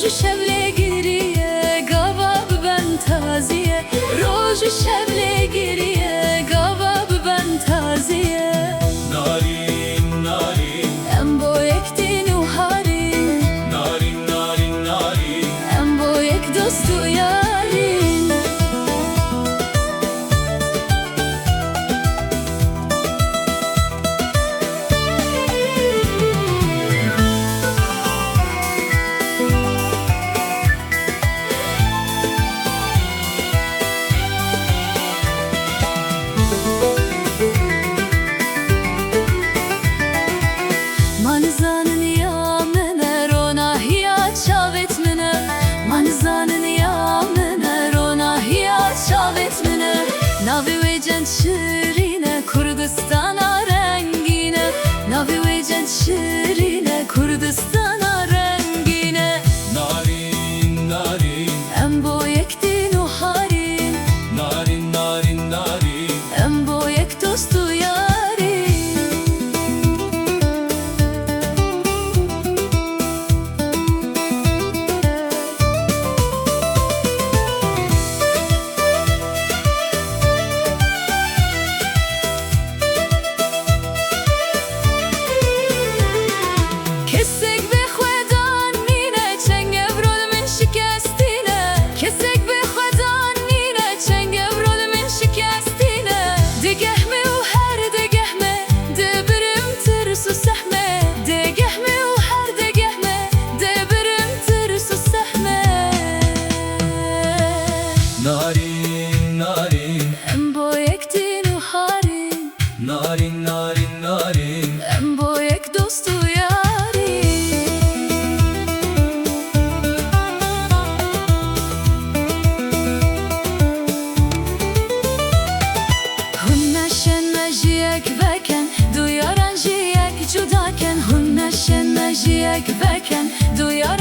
روز شبله گریه گاوا ببن تازیه روز شبله گریه گاوا ببن تازیه نارین نارین ام بو یکتین و هارین نارین نارین نارین ام بو یک دوست و یارین Manzanın yamene rona hiya çavet mene Manzanın yamene rona hiya çavet mene Navi ve cent şirine Kurdistan'a rengine Navi ve cent şirine Kurdistan'a rengine Narin narin Em bo yektin u harin narin narin narin Em bo yek dostu yarin Kesek be xwedan nine çeng evrol min şikestine Kesek be xwedan nine çeng evrol min şikestine Degehme u her degehme de birim tirsu sehme Degehme u her degehme de birim tirsu sehme Narin narin Em bo yektin u harin narin narin narin Em bo yek dostu yarin Hunna şenme jiyek veken duyaran jiyek judaken Hunna şenme jiyek veken duyaran